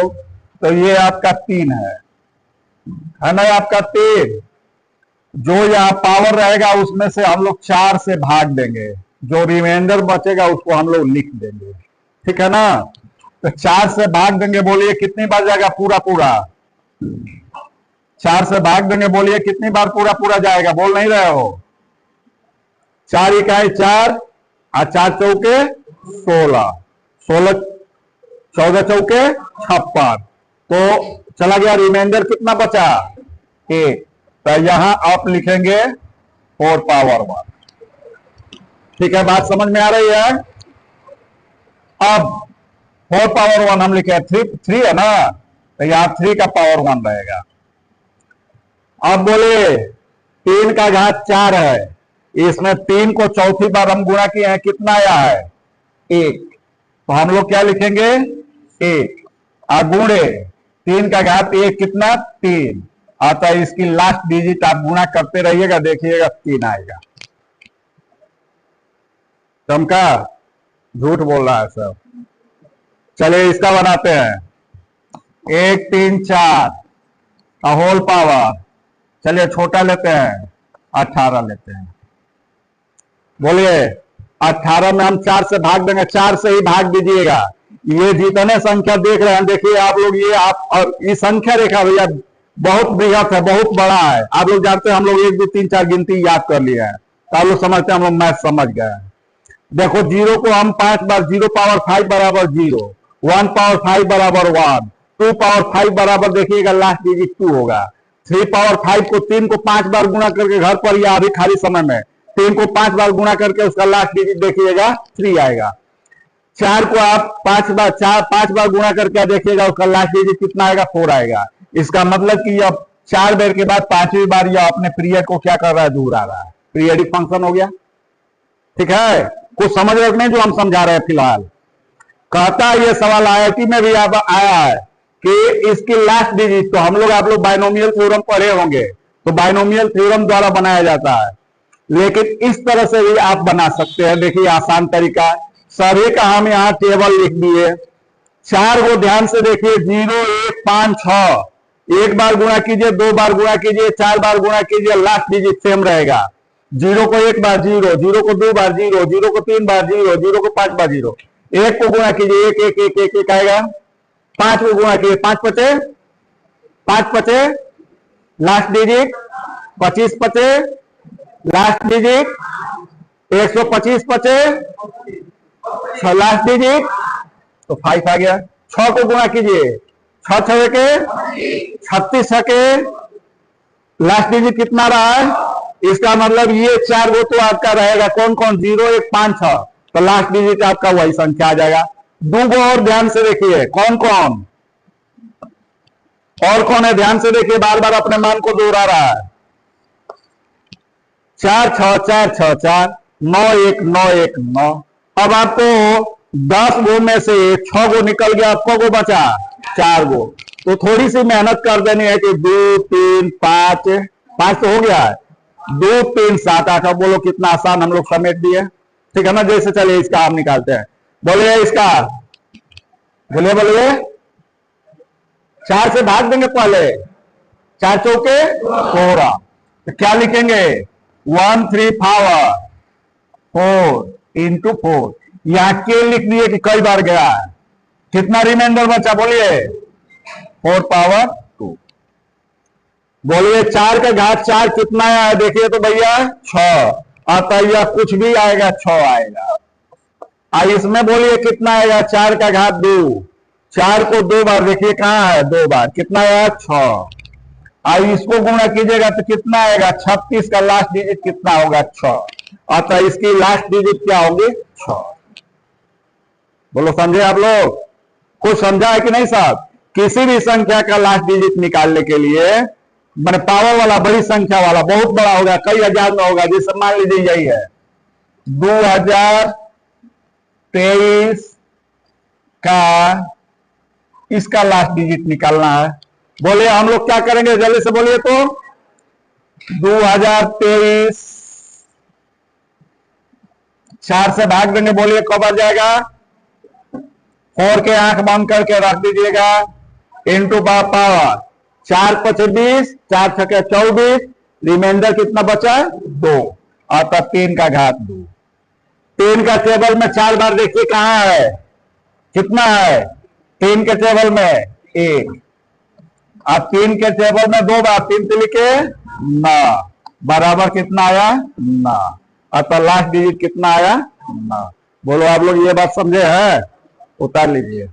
तो ये आपका 3 है ना, आपका 3। जो यहाँ पावर रहेगा उसमें से हम लोग 4 से भाग देंगे, जो रिमाइंडर बचेगा उसको हम लोग लिख देंगे, ठीक है ना। तो 4 से भाग देंगे, बोलिए कितनी बार जाएगा पूरा पूरा? 4 से भाग देंगे, बोलिए कितनी बार पूरा पूरा जाएगा? बोल नहीं रहे हो? 4 इकाई 4 और 4 चौके 16, 16 14 चौके 56, तो चला गया। रिमाइंडर कितना बचा? 1। तो यहां आप लिखेंगे 4 पावर 1, ठीक है, बात समझ में आ रही है? अब 4 पावर 1 हम लिखे 3 है ना, तो यहां 3 का पावर 1 रहेगा। अब बोले 3 का घात 4 है, इसमें 3 को चौथी बार हम गुणा किए हैं, कितना आया है? 1। तो हम लोग क्या लिखेंगे? 1 और गुणे 3 का घात 1 कितना? 3 आता है। इसकी लास्ट डिजिट आप गुणा करते रहिएगा, देखिएगा 3 आएगा। चमका? झूठ बोल रहा है सब। चलिए इसका बनाते हैं, 1 3 4 होल पावर, चलिए छोटा लेते हैं, 18 लेते हैं। बोलिए 18 में हम 4 से भाग देंगे, 4 से ही भाग दीजिएगा। ये जितने संख्या देख रहे हैं, देखिए आप लोग, ये आप और ये संख्या रेखा भैया बहुत बृहत है, बहुत बड़ा है। आप लोग जानते हैं हम लोग 1 2 3 4 गिनती याद कर लिए हैं, तो आप लोग समझते हैं हम लोग मैथ समझ गए हैं। देखो 0 को हम 5 बार, 0 पावर 5 बराबर 0, 1 पावर 5 बराबर 1, 2 पावर 5 बराबर देखिएगा लास्ट डिजिट 2 होगा। 3 पावर 5 को 3 को 5 बार गुणा करके घर पर या अभी खाली समय में 3 को 5 बार गुणा करके उसका लास्ट डिजिट देखिएगा 3 आएगा। 4 को आप 5 बार गुणा करके देखिएगा, उसका लास्ट डिजिट कितना आएगा? 4 आएगा। इसका मतलब कि अब 4 बार के बाद 5वीं बार यह अपने पीरियड को क्या कर रहा है? दूर आ रहा है। पीरियडिक फंक्शन हो गया, ठीक है। कुछ समझ रहे नहीं जो हम समझा रहे हैं फिलहाल? कहता है ये सवाल आईआईटी में भी आया है कि इसकी लास्ट डिजिट, तो हम लोग आप लोग बाइनोमियल थ्योरम पढ़े होंगे, तो बाइनोमियल थ्योरम द्वारा बनाया जाता है, लेकिन इस तरह से भी आप बना सकते हैं। देखिए आसान तरीका, सभी का हम यहाँ टेबल लिख दिए। 4 को ध्यान से देखिए, 0 1 5 6, 1 बार गुणा कीजिए, 2 बार गुणा कीजिए, 4 बार गुणा कीजिए, लास्ट डिजिट सेम रहेगा। 0 को 1 बार 0, 0 को 2 बार 0, 0 को 3 बार 0, 0 को 5 बार 0, 1 को गुणा कीजिए, 1 1 1 1 1 आएगा। 5 को गुणा कीजिए, 5 पचे, लास्ट डिजिट 25 पचे, लास्ट डिजिट 125 पचे, लास्ट डिजिट तो 5 आ गया। 6 को गुणा कीजिए, 6 6 के 36 के, लास्ट डिजिट कितना रहा है? इसका मतलब ये 4 गो तो आपका रहेगा, कौन कौन? 0 1 5 6, तो लास्ट डिजिट आपका वही संख्या आ जाएगा। 2 गो और ध्यान से देखिए, कौन कौन और कौन है? ध्यान से देखिए, बार बार अपने मान को दोहरा रहा है। 4 6 4 6 4, 9 1 9 1 9। अब आपको 10 गो में से 6 गो निकल गया, आपको गो बचा 4 गो, तो थोड़ी सी मेहनत कर देनी है कि 2 3 5 5 तो हो गया है, 2 3 7 8। अब बोलो कितना आसान हम लोग समेट दिए, ठीक है ना। जैसे चलिए इसका हम निकालते हैं, बोलिए इसका, बोलिए 4 से भाग देंगे पहले, 4 चौके 16, तो क्या लिखेंगे? 1 3 पावर 4 इंटू 4। यहां के लिख दिए कि कई बार गया है। कितना रिमाइंडर बचा? बोलिए 4 पावर 2। बोलिए 4 का घात 4 कितना आया है? देखिए तो भैया 6 आता, या कुछ भी आएगा 6 आएगा। इसमें बोलिए कितना आएगा? 4 का घात 2, 4 को 2 बार देखिए कहां है? 2 बार, कितना आया? 6। इसको गुणा कीजिएगा तो कितना आएगा? 36 का लास्ट डिजिट कितना होगा? 6। अतः इसकी लास्ट डिजिट क्या होगी? 6। बोलो समझे आप लोग? कुछ समझा है कि नहीं साहब? किसी भी संख्या का लास्ट डिजिट निकालने के लिए, मैंने पावर वाला, बड़ी संख्या वाला, बहुत बड़ा होगा, कई हजार में होगा, जैसे मान लीजिए यही है 2023 का, इसका लास्ट डिजिट निकालना है। बोलिए हम लोग क्या करेंगे? जल्दी से बोलिए तो। 2023 4 से भाग देंगे, बोलिए कब आ जाएगा? 4 के आंख बंद करके रख दीजिएगा। इंटू पावर 4 × 5 = 20, 4 × 6 = 24, रिमाइंडर कितना बचा है 2, अतः 3 का घात 2। 3 का टेबल में 4 बार देखिए कहां है, कितना है 3 के टेबल में 1, अब 3 के टेबल में 2 बार 3 से लिखे 9, बराबर कितना आया 9, अतः लास्ट डिजिट कितना आया 9। बोलो आप लोग ये बात समझे हैं, उतार लीजिए।